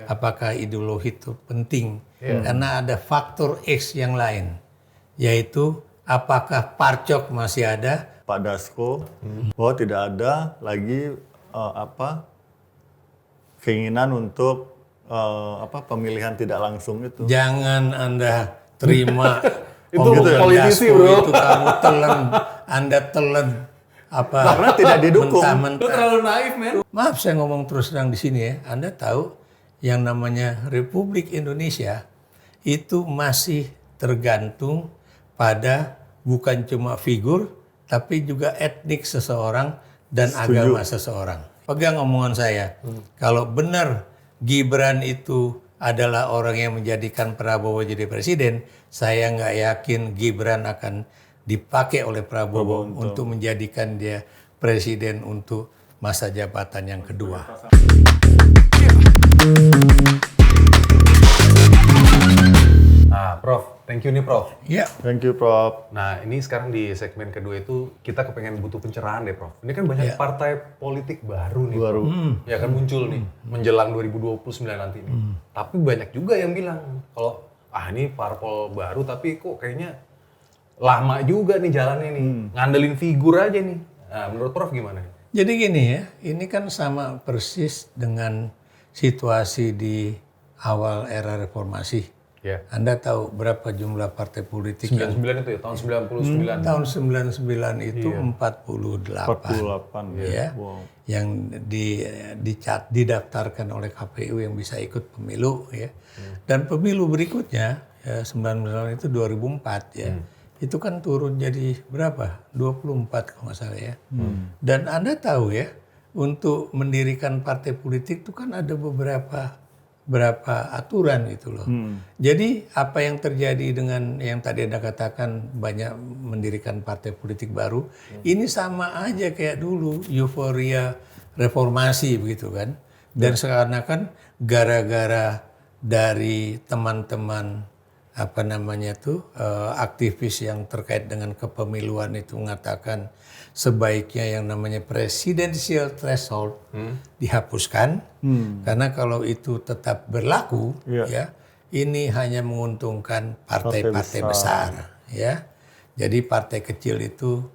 apakah ideologi itu penting? Karena ada faktor X yang lain, yaitu apakah Parcok masih ada? Pak Dasko, bahwa tidak ada lagi keinginan untuk pemilihan tidak langsung itu. Jangan Anda terima Itu omongan politisi, Dasko bro. itu, kamu telan, Anda telan apa? Karena tidak didukung. mentah-mentah. Lu terlalu naif, men. Maaf saya ngomong terus terang di sini ya. Anda tahu yang namanya Republik Indonesia itu masih tergantung pada bukan cuma figur tapi juga etnik seseorang dan agama seseorang. Pegang omongan saya. Kalau benar Gibran itu adalah orang yang menjadikan Prabowo jadi presiden, saya nggak yakin Gibran akan dipakai oleh Prabowo untuk menjadikan dia presiden untuk masa jabatan yang kedua. Nah, Prof, thank you nih, Prof. Ya, Thank you, Prof. Nah, ini sekarang di segmen kedua itu kita kepengen butuh pencerahan deh, Prof. Ini kan banyak partai politik baru nih. Baru. Ya kan muncul nih menjelang 2029 nanti nih. Tapi banyak juga yang bilang kalau ini parpol baru tapi kok kayaknya lama juga nih jalannya nih. Ngandelin figur aja nih. Nah, menurut Prof gimana? jadi gini ya, ini kan sama persis dengan situasi di awal era reformasi. Ya. Anda tahu berapa jumlah partai politik yang 99 itu ya, tahun 99. tahun 99 itu 48 48 ya, Wow. yang didaftarkan oleh KPU yang bisa ikut pemilu ya. Dan pemilu berikutnya ya, 99 itu 2004 ya. Itu kan turun jadi berapa? 24 kalau nggak salah ya. Dan Anda tahu ya, untuk mendirikan partai politik itu kan ada berapa aturan gitu loh. Jadi apa yang terjadi dengan yang tadi Anda katakan banyak mendirikan partai politik baru, ini sama aja kayak dulu euforia reformasi begitu kan. Dan sekarang kan gara-gara dari teman-teman aktivis yang terkait dengan kepemiluan itu mengatakan sebaiknya yang namanya presidential threshold dihapuskan karena kalau itu tetap berlaku ya ini hanya menguntungkan partai-partai besar ya. Jadi partai kecil itu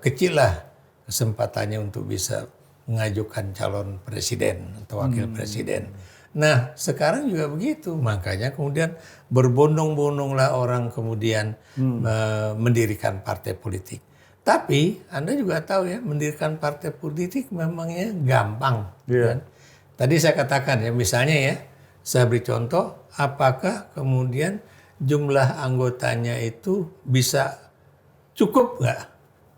kecil lah kesempatannya untuk bisa mengajukan calon presiden atau wakil presiden. Nah sekarang juga begitu, makanya kemudian berbondong-bondonglah orang kemudian mendirikan partai politik. Tapi Anda juga tahu ya, mendirikan partai politik memangnya gampang. Kan? Tadi saya katakan ya, misalnya ya, saya beri contoh, apakah kemudian jumlah anggotanya itu bisa cukup nggak?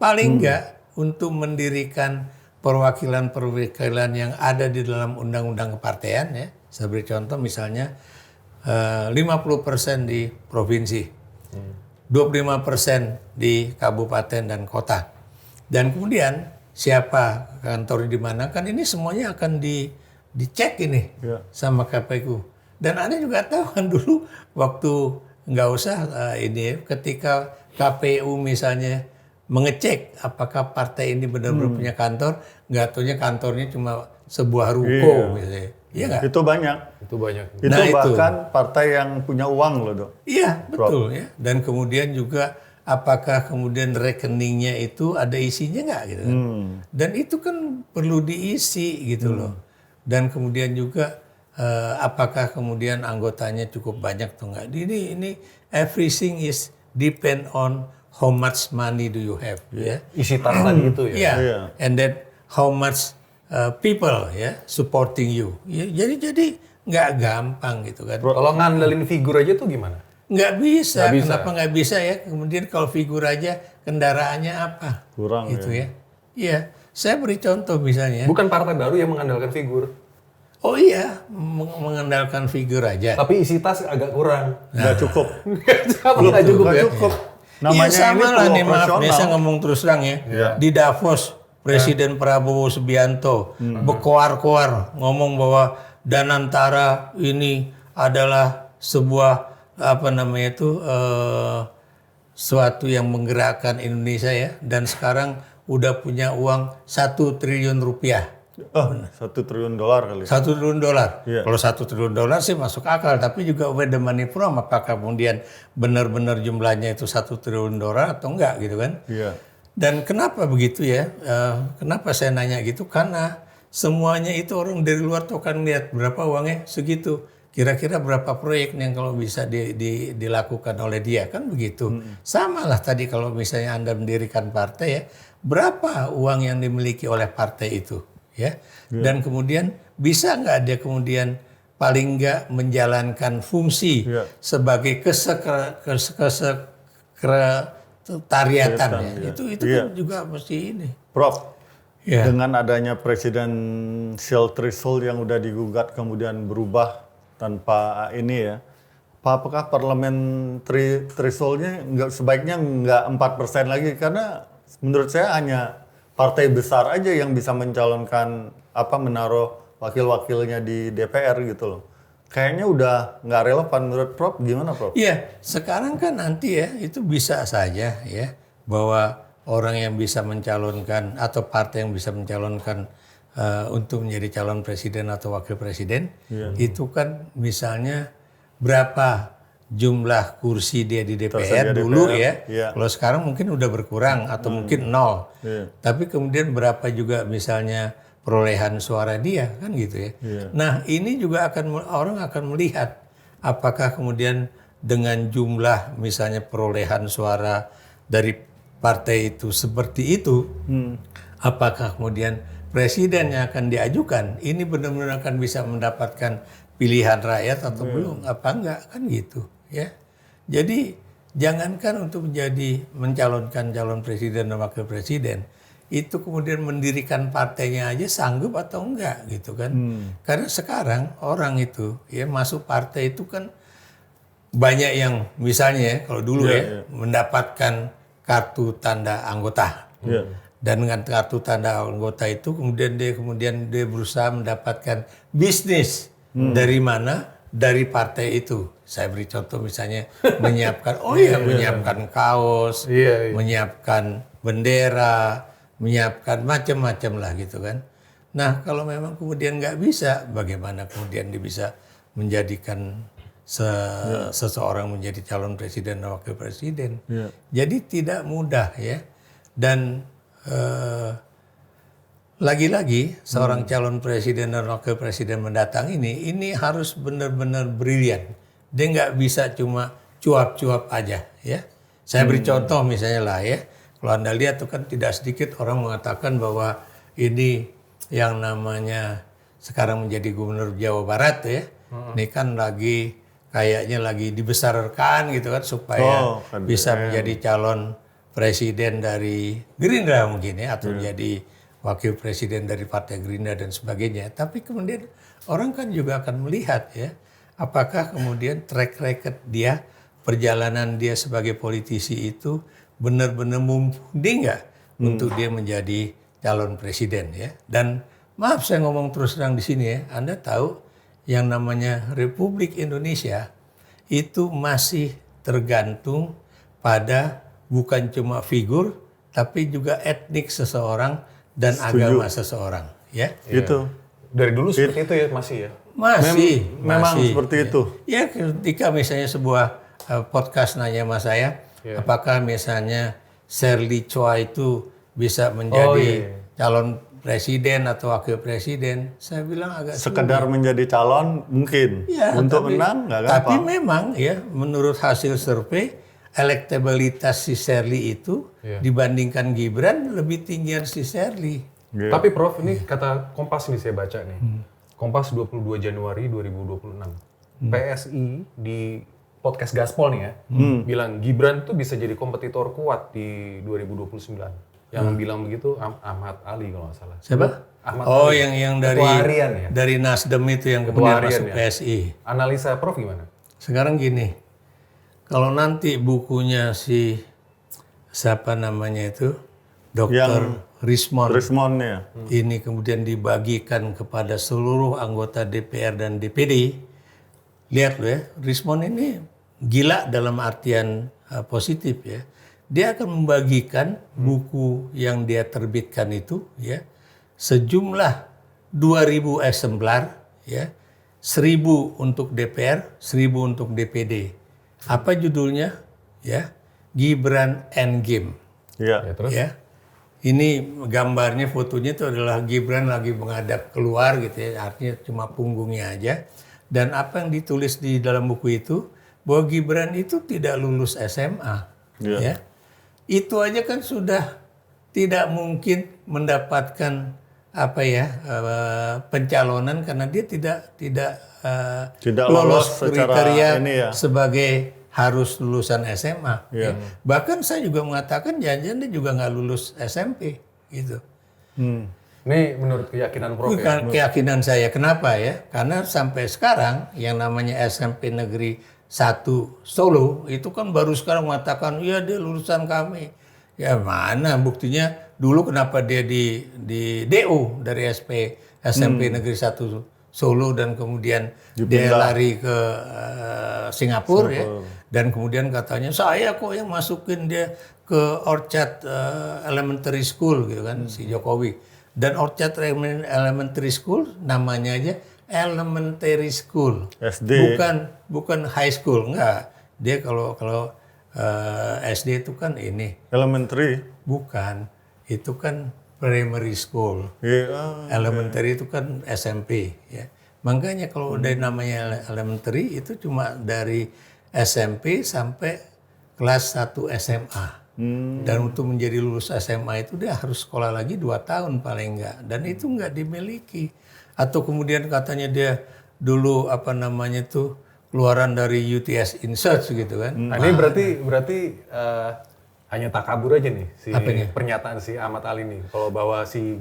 Paling nggak untuk mendirikan perwakilan-perwakilan yang ada di dalam undang-undang kepartean ya. Saya beri contoh misalnya 50% di provinsi, 25% di kabupaten dan kota. Dan kemudian siapa kantor di mana, kan ini semuanya akan dicek ini sama KPU. Dan Anda juga tahu kan dulu waktu nggak usah ketika KPU misalnya mengecek apakah partai ini benar-benar punya kantor, nggak taunya kantornya cuma sebuah ruko misalnya. Iya nggak? Itu banyak. Itu banyak. Itu Nah, bahkan partai yang punya uang loh, Dok. Iya, betul ya. Dan kemudian juga apakah kemudian rekeningnya itu ada isinya nggak gitu kan. Dan itu kan perlu diisi gitu loh. Dan kemudian juga apakah kemudian anggotanya cukup banyak atau enggak. Ini everything is depend on how much money do you have ya. Isi tas tadi itu ya. Yeah. And then how much people ya supporting you. Ya, jadi nggak gampang gitu kan. Kalau ngandelin figur aja tuh gimana? Nggak bisa. Nggak bisa. Kenapa nggak bisa ya? Kemudian kalau figur aja kendaraannya apa? Kurang gitu ya. Iya. Saya beri contoh misalnya. Bukan partai baru yang mengandalkan figur. Oh iya, mengandalkan figur aja. Tapi isi tas agak kurang. Nggak cukup. Nggak cukup Nggak ya? cukup. Iya Namanya sama ini lah nih, maaf operasional. nih saya ngomong terus terang ya. Di Davos, Presiden Prabowo Subianto berkoar-koar ngomong bahwa Danantara ini adalah sebuah suatu yang menggerakkan Indonesia ya. Dan sekarang udah punya uang 1 triliun rupiah. $1 triliun kali. $1 triliun. Iya. Kalau $1 triliun sih masuk akal, tapi juga where the money from, apakah kemudian benar-benar jumlahnya itu $1 triliun atau enggak gitu kan? Iya. Dan kenapa begitu ya? Kenapa saya nanya gitu? Karena semuanya itu orang dari luar tuh akan lihat berapa uangnya segitu. Kira-kira berapa proyek yang kalau bisa dilakukan oleh dia, kan begitu. Sama lah tadi kalau misalnya Anda mendirikan partai ya, berapa uang yang dimiliki oleh partai itu ya. Dan kemudian bisa nggak dia kemudian paling nggak menjalankan fungsi sebagai kesekretariatan ya. Itu kan juga mesti ini. Prof, dengan adanya presidensial threshold yang udah digugat kemudian berubah tanpa ini ya, apakah parliamentary thresholdnya sebaiknya nggak 4% lagi, karena menurut saya hanya partai besar aja yang bisa mencalonkan menaruh wakil-wakilnya di DPR gitu loh. Kayaknya udah nggak relevan menurut Prof. Gimana Prof? Iya, sekarang kan nanti ya itu bisa saja ya bahwa orang yang bisa mencalonkan atau partai yang bisa mencalonkan untuk menjadi calon presiden atau wakil presiden itu kan misalnya berapa jumlah kursi dia di DPR dulu ya. Kalau sekarang mungkin udah berkurang atau mungkin 0. Tapi kemudian berapa juga misalnya perolehan suara dia kan gitu ya. Nah, ini juga orang akan melihat apakah kemudian dengan jumlah misalnya perolehan suara dari partai itu seperti itu, apakah kemudian presiden yang akan diajukan ini benar-benar akan bisa mendapatkan pilihan rakyat atau belum, apa enggak, kan gitu ya. Jadi jangankan untuk mencalonkan calon presiden dan wakil presiden, itu kemudian mendirikan partainya aja sanggup atau enggak gitu kan. Karena sekarang orang itu ya masuk partai itu kan banyak yang misalnya ya, kalau dulu mendapatkan kartu tanda anggota. Dan dengan kartu tanda anggota itu kemudian dia berusaha mendapatkan bisnis. Dari mana? Dari partai itu. Saya beri contoh misalnya menyiapkan menyiapkan kaos, menyiapkan bendera, menyiapkan macam-macam lah gitu kan. Nah, kalau memang kemudian nggak bisa, bagaimana kemudian dia bisa menjadikan seseorang menjadi calon presiden dan wakil presiden? Jadi tidak mudah ya. Dan lagi-lagi seorang calon presiden dan wakil presiden mendatang ini harus benar-benar brilian. Dia nggak bisa cuma cuap-cuap aja ya. Saya beri contoh misalnya lah ya. Kalau Anda lihat tuh kan tidak sedikit orang mengatakan bahwa ini yang namanya sekarang menjadi gubernur Jawa Barat ya. Ini kan kayaknya lagi dibesarkan gitu kan supaya bisa menjadi calon presiden dari Gerindra mungkin ya, atau menjadi wakil presiden dari Partai Gerindra dan sebagainya. Tapi kemudian orang kan juga akan melihat ya, apakah kemudian track record dia, perjalanan dia sebagai politisi itu benar-benar mumpuni nggak untuk dia menjadi calon presiden ya. Dan maaf saya ngomong terus terang di sini ya, Anda tahu yang namanya Republik Indonesia itu masih tergantung pada bukan cuma figur, tapi juga etnik seseorang dan agama seseorang, ya. Itu dari dulu seperti itu ya, masih ya. Memang seperti itu. Ya, ketika misalnya sebuah podcast nanya sama saya, apakah misalnya Shirley Chua itu bisa menjadi calon presiden atau wakil presiden, saya bilang agak sekedar menjadi calon mungkin, untuk menang nggak gampang. Tapi memang ya, menurut hasil survei, elektabilitas si Shirley itu dibandingkan Gibran lebih tinggian si Shirley. Tapi Prof, ini kata Kompas nih saya baca nih. Kompas 22 Januari 2026. PSI di podcast Gaspol nih ya, bilang Gibran tuh bisa jadi kompetitor kuat di 2029. Yang bilang begitu Ahmad Ali kalau nggak salah. Siapa? Ahmad Ali. Yang dari Nasdem itu yang kemudian masuk PSI. Analisa Prof gimana? Sekarang gini. Kalau nanti bukunya siapa namanya itu, Dr. Rismond ya. Ini kemudian dibagikan kepada seluruh anggota DPR dan DPD, lihat loh ya, Rismond ini gila dalam artian positif ya. Dia akan membagikan buku yang dia terbitkan itu ya, sejumlah 2.000 eksemplar, ya, 1.000 untuk DPR, 1.000 untuk DPD. Apa judulnya? Ya, Gibran Endgame. Iya. Ya, terus? Ya, ini gambarnya, fotonya itu adalah Gibran lagi menghadap keluar gitu ya, artinya cuma punggungnya aja. Dan apa yang ditulis di dalam buku itu, bahwa Gibran itu tidak lulus SMA. Iya. Ya. Itu aja kan sudah tidak mungkin mendapatkan apa ya pencalonan karena dia tidak lolos lolos secara kriteria ini ya. sebagai harus lulusan SMA. Iya. Ya. Bahkan saya juga mengatakan jangan-jangan dia juga nggak lulus SMP gitu. Ini menurut keyakinan Prof ya? Bukan keyakinan saya. Kenapa ya? Karena sampai sekarang yang namanya SMP Negeri 1 Solo itu kan baru sekarang mengatakan iya dia lulusan kami. Ya mana buktinya dulu kenapa dia di DO dari SMP Negeri 1 Solo dan kemudian dia lari ke Singapura ya. Dan kemudian katanya saya kok yang masukin dia ke Orchard Elementary School gitu kan si Jokowi. Dan Orchard Elementary School namanya aja Elementary School. SD. Bukan high school, enggak. Dia kalau SD itu kan ini. Elementary. Bukan. Itu kan primary school. Iya. Elementary itu kan SMP ya. Makanya kalau udah namanya elementary itu cuma dari SMP sampai kelas 1 SMA. Dan untuk menjadi lulus SMA itu dia harus sekolah lagi 2 tahun paling enggak. Dan itu enggak dimiliki. Atau kemudian katanya dia dulu apa namanya tuh keluaran dari UTS Insearch gitu kan. Nah, ini berarti hanya takabur aja nih si Apanya? pernyataan si Ahmad Ali nih. Kalau bahwa si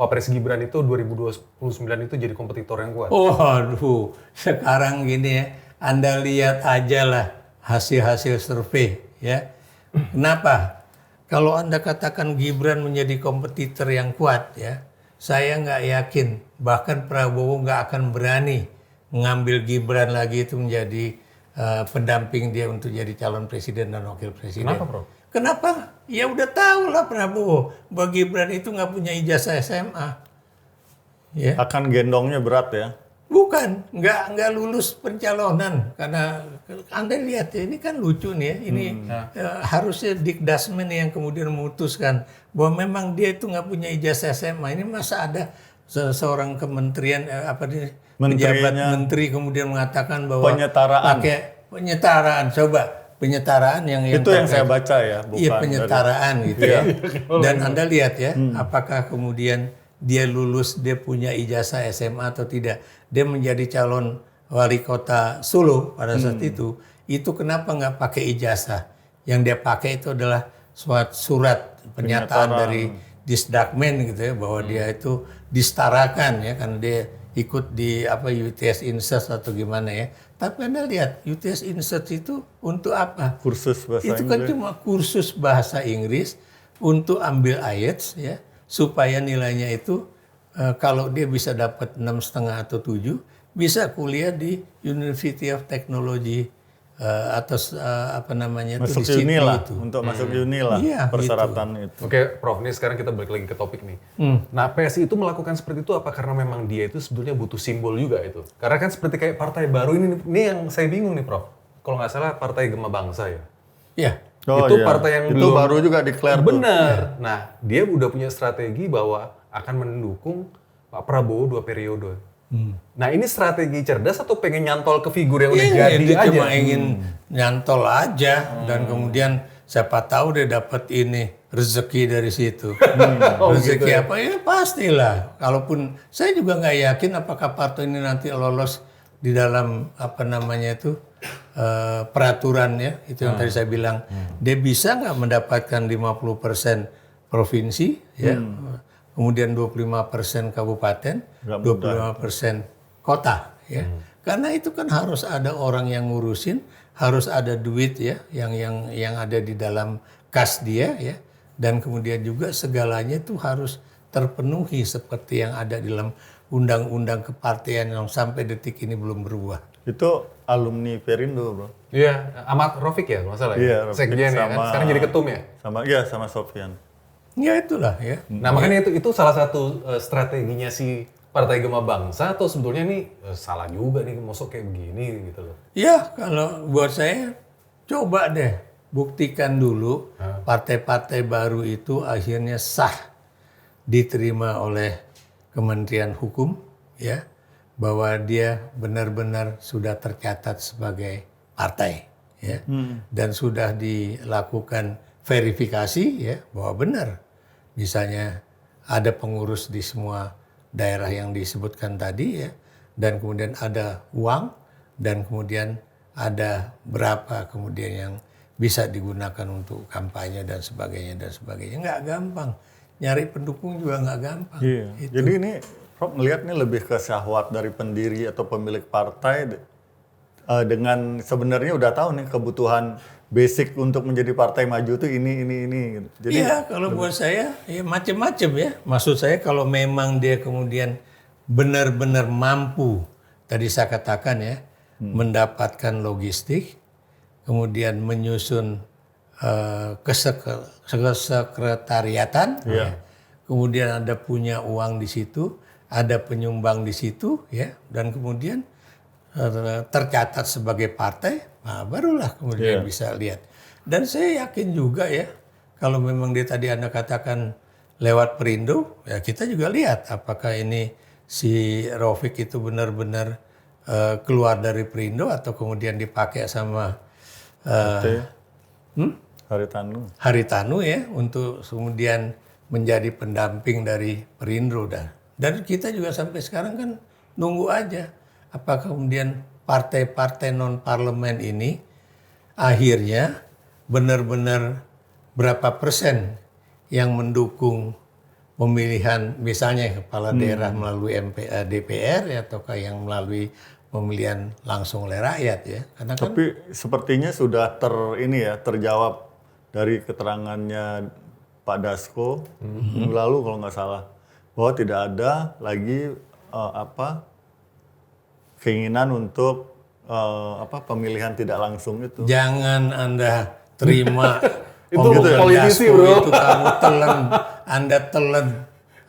Wapres Gibran itu 2029 itu jadi kompetitor yang kuat. Oh, aduh. Sekarang gini ya, Anda lihat aja lah hasil-hasil survei ya. Kenapa? Kalau Anda katakan Gibran menjadi kompetitor yang kuat ya, saya nggak yakin. Bahkan Prabowo nggak akan berani mengambil Gibran lagi itu menjadi pendamping dia untuk jadi calon presiden dan wakil presiden. Kenapa, Prof? Kenapa? Ya udah tahu lah Prabowo bahwa Gibran itu nggak punya ijazah SMA. Ya. Akan gendongnya berat ya. Bukan, nggak lulus pencalonan karena Anda lihat ya ini kan lucu nih ya, ini harusnya Dikdasmen yang kemudian memutuskan bahwa memang dia itu nggak punya ijazah SMA. Ini masa ada seorang kementerian pejabat menteri kemudian mengatakan bahwa Penyetaraan. pakai penyetaraan, coba penyetaraan yang Itu yang saya baca ya, bukan iya penyetaraan gitu ya. Dan Anda lihat ya, apakah kemudian dia lulus, dia punya ijazah SMA atau tidak. Dia menjadi calon wali kota Solo pada saat itu kenapa nggak pakai ijazah? Yang dia pakai itu adalah surat pernyataan dari Disdakmen gitu ya, bahwa dia itu disetarakan ya, karena dia ikut di UTS Insearch atau gimana ya. Tapi Anda lihat UTS Insearch itu untuk apa? Kursus bahasa Itu kan Inggris. cuma kursus bahasa Inggris untuk ambil IELTS ya, supaya nilainya itu kalau dia bisa dapat 6,5 atau 7, bisa kuliah di University of Technology atau Masuk di Sydney uni lah, itu. untuk masuk uni lah Iya, persyaratan itu. Oke, Prof, ini sekarang kita balik lagi ke topik nih. Nah, PSI itu melakukan seperti itu apa karena memang dia itu sebetulnya butuh simbol juga itu? Karena kan seperti kayak partai baru ini yang saya bingung nih, Prof. Kalau nggak salah Partai Gema Bangsa ya. Iya. Itu iya. partai yang itu belum- baru juga declare tuh. Benar. Nah, dia udah punya strategi bahwa akan mendukung Pak Prabowo 2 periode. Nah, ini strategi cerdas atau pengen nyantol ke figur yang udah Iya, jadi dia aja? cuma ingin nyantol aja dan kemudian siapa tahu dia dapat ini rezeki dari situ. Rezeki apa ya pastilah. Kalaupun saya juga nggak yakin apakah partai ini nanti lolos di dalam peraturan ya, itu yang tadi saya bilang. Dia bisa nggak mendapatkan 50% provinsi ya. Kemudian 25% kabupaten, 25% kota ya. Karena itu kan harus ada orang yang ngurusin, harus ada duit ya yang ada di dalam kas dia ya. Dan kemudian juga segalanya itu harus terpenuhi seperti yang ada di dalam undang-undang kepartian yang sampai detik ini belum berubah. Itu alumni Perindo, Bro. Iya, Ahmad Rafiq ya, nggak salah Iya, ya? Rafiq Sekjen ya kan? sama- Sekarang jadi ketum ya? Sama Sofyan. Ya itulah ya. Nah, makanya itu salah satu strateginya si partai Gema Bangsa atau sebetulnya nih salah juga nih masuk kayak begini gitu loh. Ya, kalau buat saya coba deh buktikan dulu partai-partai baru itu akhirnya sah diterima oleh Kementerian Hukum ya, bahwa dia benar-benar sudah tercatat sebagai partai ya, dan sudah dilakukan verifikasi ya bahwa benar misalnya ada pengurus di semua daerah yang disebutkan tadi ya, dan kemudian ada uang, dan kemudian ada berapa kemudian yang bisa digunakan untuk kampanye dan sebagainya dan sebagainya. Nggak gampang, nyari pendukung juga nggak gampang. Iya. Jadi ini Prof melihat ini lebih ke syahwat dari pendiri atau pemilik partai dengan sebenarnya udah tahu nih kebutuhan basic untuk menjadi partai maju itu ini. Gitu. Jadi iya, kalau buat saya ya macam-macam ya. Maksud saya kalau memang dia kemudian benar-benar mampu, tadi saya katakan ya, mendapatkan logistik, kemudian menyusun kesekretariatan, ya. Kemudian ada punya uang di situ, ada penyumbang di situ, ya, dan kemudian tercatat sebagai partai, nah barulah kemudian bisa lihat. Dan saya yakin juga ya, kalau memang dia tadi Anda katakan lewat Perindo, ya kita juga lihat apakah ini si Raufik itu benar-benar keluar dari Perindo atau kemudian dipakai sama Haritanu ya untuk kemudian menjadi pendamping dari Perindo. Dan kita juga sampai sekarang kan nunggu aja apakah kemudian partai-partai non-parlemen ini akhirnya benar-benar berapa persen yang mendukung pemilihan misalnya kepala daerah melalui DPR ya, ataukah yang melalui pemilihan langsung oleh rakyat ya. Karena tapi sepertinya sudah terjawab dari keterangannya Pak Dasko minggu lalu kalau nggak salah, bahwa tidak ada lagi keinginan untuk pemilihan tidak langsung itu. Jangan Anda terima itu politisi bro. Itu kamu telan, Anda telan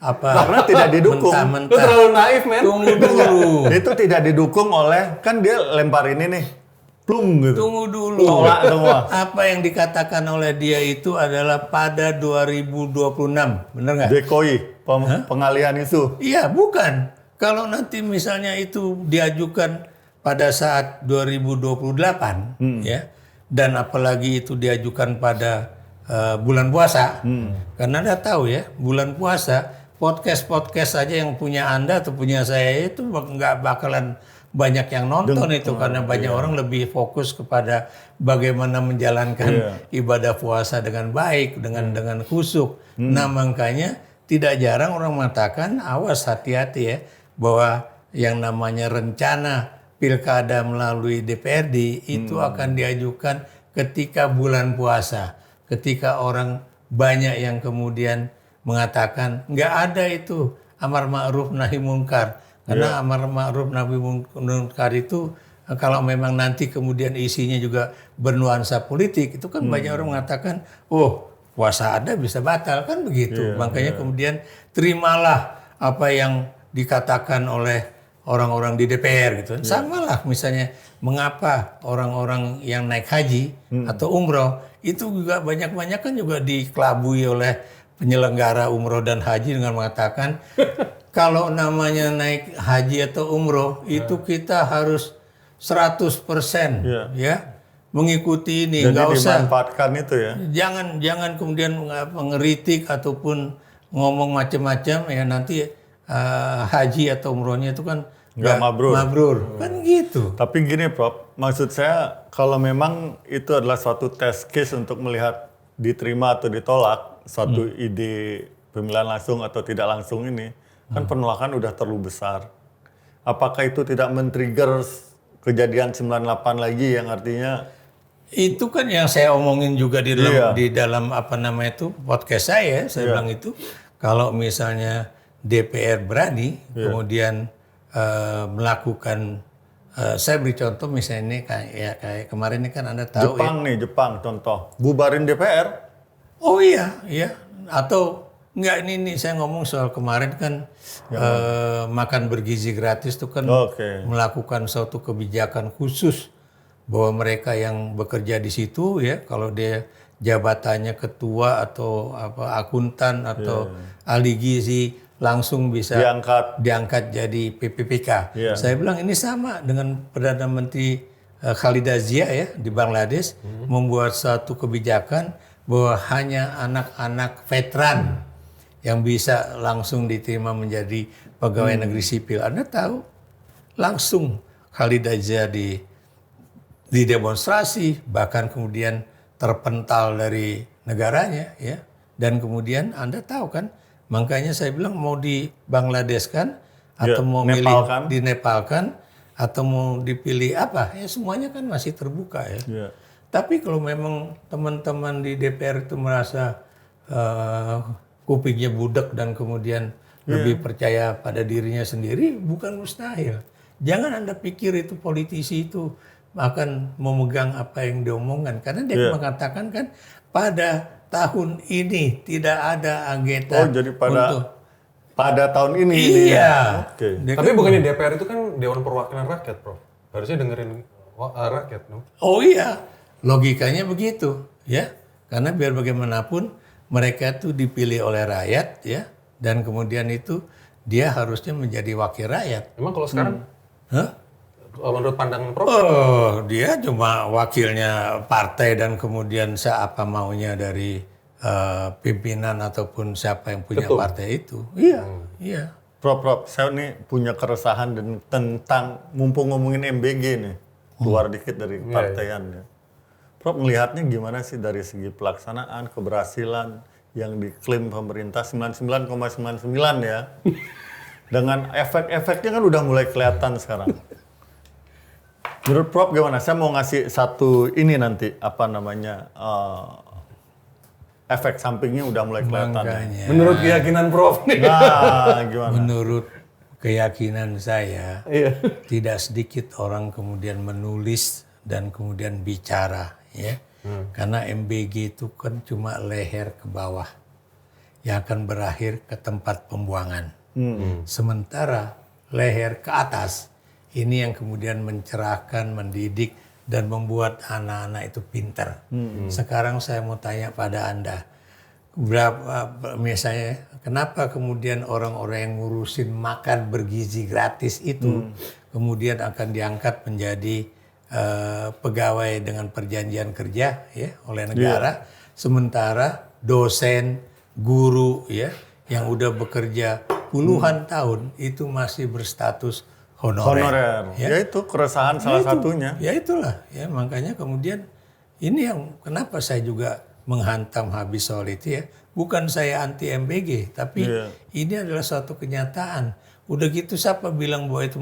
karena tidak didukung. Lu terlalu naif, men. Tunggu dulu. Itu tidak didukung oleh, kan dia lempar ini nih, plung gitu. Tunggu dulu. Tolak semua. Apa yang dikatakan oleh dia itu adalah pada 2026, benar nggak? Dekoi, pengalihan isu. Iya, bukan. Kalau nanti misalnya itu diajukan pada saat 2028, ya, dan apalagi itu diajukan pada bulan puasa, karena Anda tahu ya, bulan puasa podcast aja yang punya Anda atau punya saya itu nggak bakalan banyak yang nonton itu karena banyak orang lebih fokus kepada bagaimana menjalankan ibadah puasa dengan baik, dengan khusyuk. Nah makanya tidak jarang orang mengatakan awas hati-hati ya bahwa yang namanya rencana pilkada melalui DPRD itu akan diajukan ketika bulan puasa, ketika orang banyak yang kemudian mengatakan nggak ada itu amar ma'ruf nahi munkar. Karena amar ma'ruf nahi munkar itu kalau memang nanti kemudian isinya juga bernuansa politik, itu kan banyak orang mengatakan, oh puasa ada bisa batal, kan begitu. Makanya kemudian terimalah apa yang dikatakan oleh orang-orang di DPR gitu. Sama lah misalnya mengapa orang-orang yang naik haji atau umroh itu juga banyak-banyak kan juga dikelabui oleh penyelenggara umroh dan haji dengan mengatakan kalau namanya naik haji atau umroh itu kita harus 100% ya mengikuti ini, nggak usah dimanfaatkan itu ya. Jangan kemudian ngeritik ataupun ngomong macam-macam ya nanti haji atau umrohnya itu kan nggak mabrur kan gitu. Tapi gini Prof, maksud saya kalau memang itu adalah suatu test case untuk melihat diterima atau ditolak suatu ide pemilihan langsung atau tidak langsung ini, kan penolakan udah terlalu besar. Apakah itu tidak men-trigger kejadian 98 lagi yang artinya itu kan yang saya omongin juga di dalam apa namanya itu podcast saya bilang itu kalau misalnya DPR berani kemudian melakukan saya beri contoh misalnya ini kayak kemarin ini kan Anda tahu Jepang contoh bubarin DPR. Oh iya atau Enggak, ini saya ngomong soal kemarin kan makan bergizi gratis itu kan Oke. melakukan suatu kebijakan khusus bahwa mereka yang bekerja di situ ya kalau dia jabatannya ketua atau apa akuntan atau ahli gizi langsung bisa diangkat jadi PPPK. Saya bilang ini sama dengan Perdana Menteri Khalida Zia ya di Bangladesh membuat satu kebijakan bahwa hanya anak-anak veteran yang bisa langsung diterima menjadi pegawai negeri sipil. Anda tahu langsung Khalida Zia didemonstrasi bahkan kemudian terpental dari negaranya ya dan kemudian Anda tahu kan makanya saya bilang mau di Bangladesh kan atau mau milih dinepalkan atau mau dipilih apa ya semuanya kan masih terbuka ya. Tapi kalau memang teman-teman di DPR itu merasa kupingnya budak dan kemudian lebih percaya pada dirinya sendiri bukan mustahil. Jangan Anda pikir itu politisi itu akan memegang apa yang diomongkan karena dia mengatakan kan pada tahun ini tidak ada anggota jadi untuk pada tahun ini. Iya. Tapi bukannya DPR itu kan Dewan Perwakilan Rakyat, Prof. Harusnya dengerin rakyat, no? Oh iya, logikanya begitu, ya. Karena biar bagaimanapun mereka itu dipilih oleh rakyat, ya. Dan kemudian itu dia harusnya menjadi wakil rakyat. Emang kalau sekarang? Menurut pandangan Prof? Oh, dia cuma wakilnya partai dan kemudian seapa maunya dari pimpinan ataupun siapa yang punya partai itu. Iya, iya. Prof, saya nih punya keresahan tentang mumpung ngomongin MBG nih, keluar dikit dari partaian ya. Prof melihatnya gimana sih dari segi pelaksanaan, keberhasilan yang diklaim pemerintah 99,99 ya. Dengan efek-efeknya kan udah mulai kelihatan sekarang. Menurut Prof gimana? Saya mau ngasih satu ini nanti apa namanya efek sampingnya udah mulai kelihatan. Makanya, menurut keyakinan Prof nih. Nah, gimana? Menurut keyakinan saya, tidak sedikit orang kemudian menulis dan kemudian bicara, ya. Karena MBG itu kan cuma leher ke bawah, yang akan berakhir ke tempat pembuangan. Sementara leher ke atas, ini yang kemudian mencerahkan, mendidik, dan membuat anak-anak itu pintar. Sekarang saya mau tanya pada Anda, misalnya kenapa kemudian orang-orang yang ngurusin makan bergizi gratis itu kemudian akan diangkat menjadi pegawai dengan perjanjian kerja ya oleh negara, sementara dosen, guru ya yang udah bekerja puluhan tahun itu masih berstatus honorer. Ya itu keresahan salah satunya. Ya itulah ya makanya kemudian ini yang kenapa saya juga menghantam habis soal itu ya. Bukan saya anti MBG tapi ini adalah suatu kenyataan. Udah gitu siapa bilang bahwa itu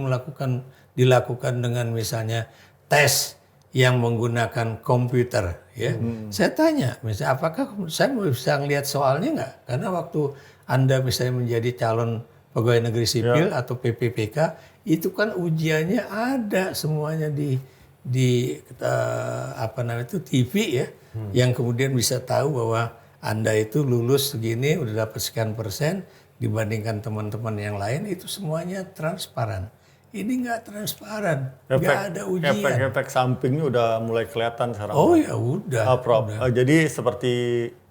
dilakukan dengan misalnya tes yang menggunakan komputer ya. Saya tanya misalnya apakah saya bisa ngelihat soalnya nggak? Karena waktu Anda misalnya menjadi calon pegawai negeri sipil atau PPPK itu kan ujiannya ada semuanya di apa namanya itu TV ya yang kemudian bisa tahu bahwa Anda itu lulus segini udah dapat sekian persen dibandingkan teman-teman yang lain itu semuanya transparan. Ini nggak transparan, nggak ada ujian. Efek-efek sampingnya udah mulai kelihatan sekarang. Oh ya udah. Prof. Jadi seperti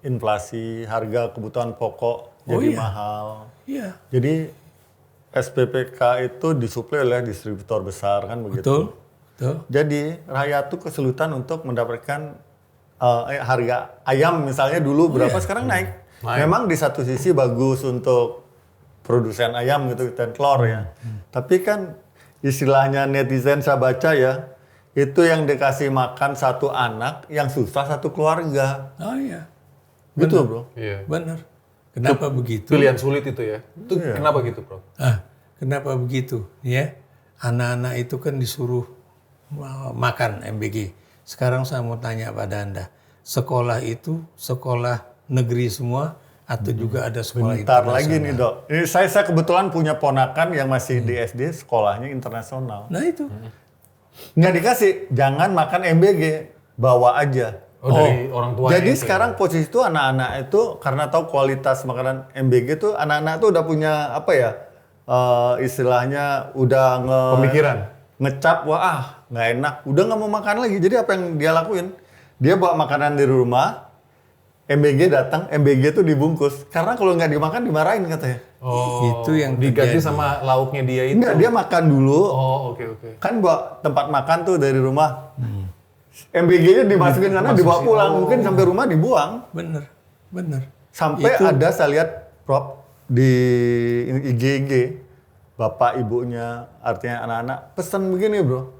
inflasi, harga kebutuhan pokok jadi mahal. Iya. Jadi SPPK itu disuplai oleh distributor besar kan begitu. Betul. Jadi rakyat tuh kesulitan untuk mendapatkan harga ayam misalnya dulu berapa sekarang naik. Memang di satu sisi bagus untuk produsen ayam gitu dan telur ya. Tapi kan istilahnya netizen saya baca ya itu yang dikasih makan satu anak yang susah satu keluarga. Oh iya. Betul bro. Iya. Benar. Kenapa begitu? Pilihan sulit itu ya. Itu kenapa gitu, Prof? Kenapa begitu? Ya, anak-anak itu kan disuruh makan MBG. Sekarang saya mau tanya pada Anda, sekolah itu sekolah negeri semua atau juga ada sekolah Bentar internasional? lagi nih dok. Ini saya kebetulan punya ponakan yang masih di SD, sekolahnya internasional. Nah itu. Nggak dikasih, jangan makan MBG, bawa aja. dari orang tua. Jadi sekarang posisi itu anak-anak itu karena tahu kualitas makanan MBG itu anak-anak tuh udah punya apa ya istilahnya udah Pemikiran. ngecap wah nggak enak, udah nggak mau makan lagi. Jadi apa yang dia lakuin? Dia bawa makanan dari rumah, MBG datang, MBG tuh dibungkus. Karena kalau nggak dimakan dimarahin katanya. Itu yang diganti terjadi. sama lauknya dia itu. Enggak, dia makan dulu. Oh, oke. Kan bawa tempat makan tuh dari rumah. MBG-nya dimasukin sana, dibawa pulang. Mungkin sampai rumah dibuang. Bener. Sampai ada saya lihat Prof di IG bapak ibunya artinya anak-anak pesan begini bro.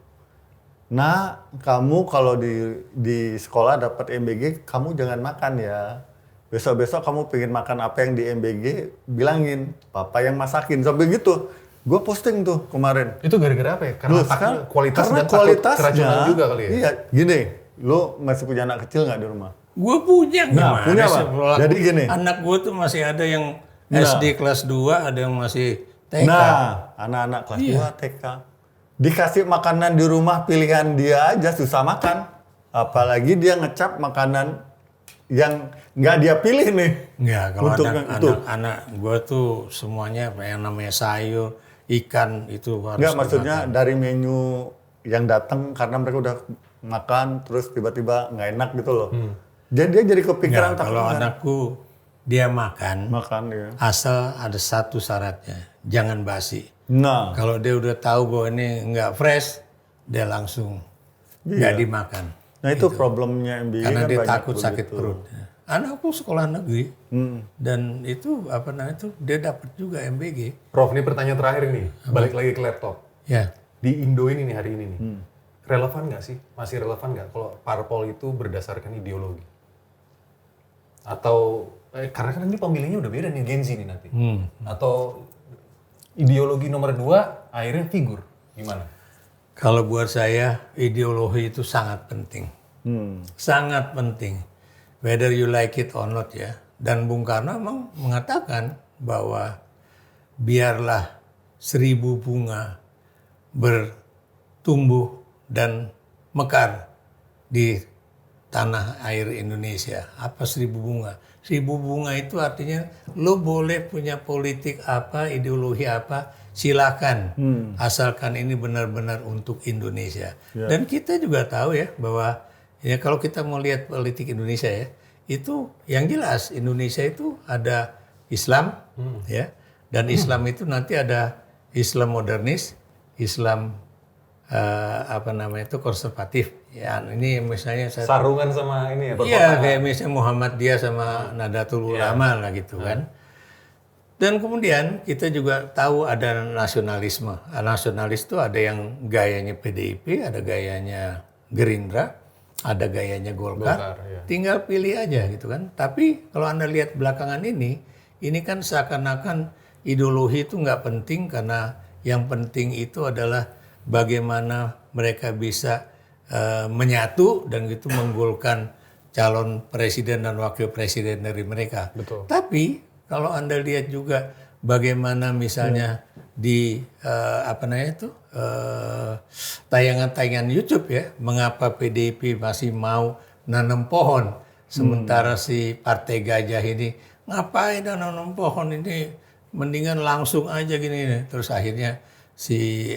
Nah kamu kalau di sekolah dapat MBG kamu jangan makan ya. Besok-besok kamu pengen makan apa yang di MBG bilangin papa yang masakin sampai gitu. Gue posting tuh kemarin. Itu gara-gara apa ya? Karena kualitas karena dan takut kualitasnya keracunan juga kali ya? Iya gini. Lo masih punya anak kecil nggak di rumah? Gue punya Nah, punya, Pak. Jadi gini. Anak gue tuh masih ada yang SD kelas 2, ada yang masih TK. Nah, anak-anak kelas 2 TK. Dikasih makanan di rumah pilihan dia aja susah makan. Apalagi dia ngecap makanan yang nggak dia pilih nih. Enggak, kalau Untuk anak gue tuh semuanya yang namanya sayur, ikan itu harus Nggak, maksudnya dari menu yang datang karena mereka udah makan terus tiba-tiba nggak enak gitu loh. Jadi dia jadi kepikiran Enggak, kalau anakku dia makan ya. asal ada satu syaratnya, jangan basi. Nah, Kalau dia udah tahu bahwa ini nggak fresh, dia langsung nggak dimakan. nah itu problemnya MBG Karena kan dia banyak takut sakit begitu. perut. Anakku sekolah negeri dan itu apa namanya itu dia dapat juga MBG. Prof, ini pertanyaan terakhir nih. Balik lagi ke laptop. Ya, Di Indo ini nih hari ini nih. Relevan nggak sih? Masih relevan nggak kalau parpol itu berdasarkan ideologi? Atau karena kan ini pemilihnya udah beda nih Gen Z nih nanti. Atau ideologi nomor 2 akhirnya figur gimana? kalau buat saya ideologi itu sangat penting, sangat penting, whether you like it or not ya. Dan Bung Karno memang mengatakan bahwa biarlah 1000 bunga bertumbuh dan mekar di tanah air Indonesia. Apa 1000 bunga? 1000 bunga itu artinya lo boleh punya politik apa, ideologi apa, silakan. Asalkan ini benar-benar untuk Indonesia. Dan kita juga tahu ya bahwa ya kalau kita mau lihat politik Indonesia ya, itu yang jelas Indonesia itu ada Islam ya. Dan Islam itu nanti ada Islam modernis, Islam apa namanya itu konservatif. Ya, ini misalnya saya Sarungan sama ini ya? iya kayak misalnya Muhammadiyah sama Nahdlatul Ulama lah gitu kan. Dan kemudian kita juga tahu ada nasionalisme. Nasionalis itu ada yang gayanya PDIP, ada gayanya Gerindra, ada gayanya Golkar. Tinggal pilih aja gitu kan. Tapi kalau Anda lihat belakangan ini kan seakan-akan ideologi itu nggak penting karena yang penting itu adalah bagaimana mereka bisa menyatu dan gitu menggolkan calon presiden dan wakil presiden dari mereka. Betul. Tapi kalau Anda lihat juga bagaimana misalnya di apa namanya itu tayangan-tayangan YouTube ya, mengapa PDIP masih mau nanam pohon sementara si Partai Gajah ini ngapain nanam pohon ini, mendingan langsung aja gini. Terus akhirnya si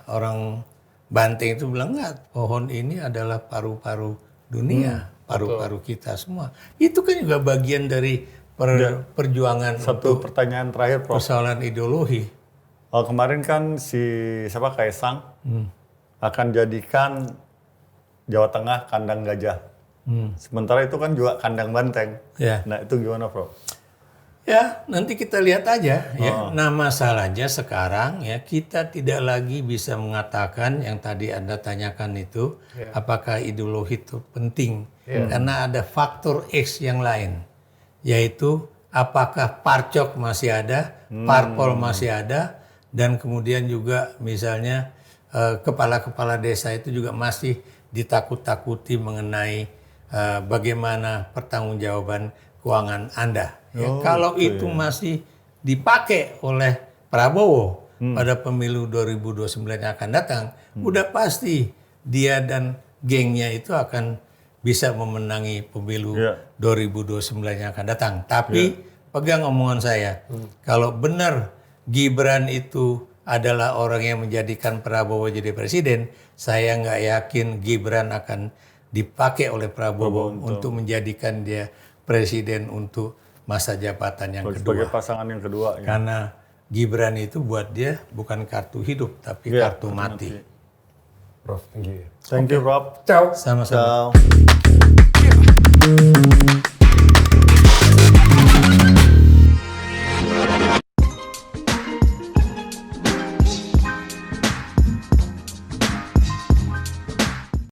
orang Banteng itu bilang enggak, pohon ini adalah paru-paru dunia, paru-paru kita semua. Itu kan juga bagian dari perjuangan Satu untuk pertanyaan terakhir, Prof. persoalan ideologi. Kemarin kan si Kaisang akan jadikan Jawa Tengah kandang gajah. Sementara itu kan juga kandang banteng. Ya. Nah itu gimana, Prof? Ya, nanti kita lihat aja ya. Nah, masalahnya sekarang ya kita tidak lagi bisa mengatakan yang tadi Anda tanyakan itu apakah ideologi itu penting. Karena ada faktor X yang lain. Yaitu apakah parcok masih ada, parpol masih ada, dan kemudian juga misalnya kepala-kepala desa itu juga masih ditakut-takuti mengenai bagaimana pertanggungjawaban keuangan Anda. Ya, kalau itu masih dipakai oleh Prabowo pada pemilu 2029 yang akan datang, udah pasti dia dan gengnya itu akan bisa memenangi pemilu Iya. 2029 yang akan datang. Tapi pegang omongan saya, kalau benar Gibran itu adalah orang yang menjadikan Prabowo jadi presiden, saya nggak yakin Gibran akan dipakai oleh Prabowo untuk menjadikan dia presiden untuk masa jabatan yang Sebagai kedua. pasangan yang kedua. Ya. Karena Gibran itu buat dia bukan kartu hidup, tapi Iya, kartu mati. Prof, thank you. Thank you, Rob. Ciao. Sama-sama. Ciao.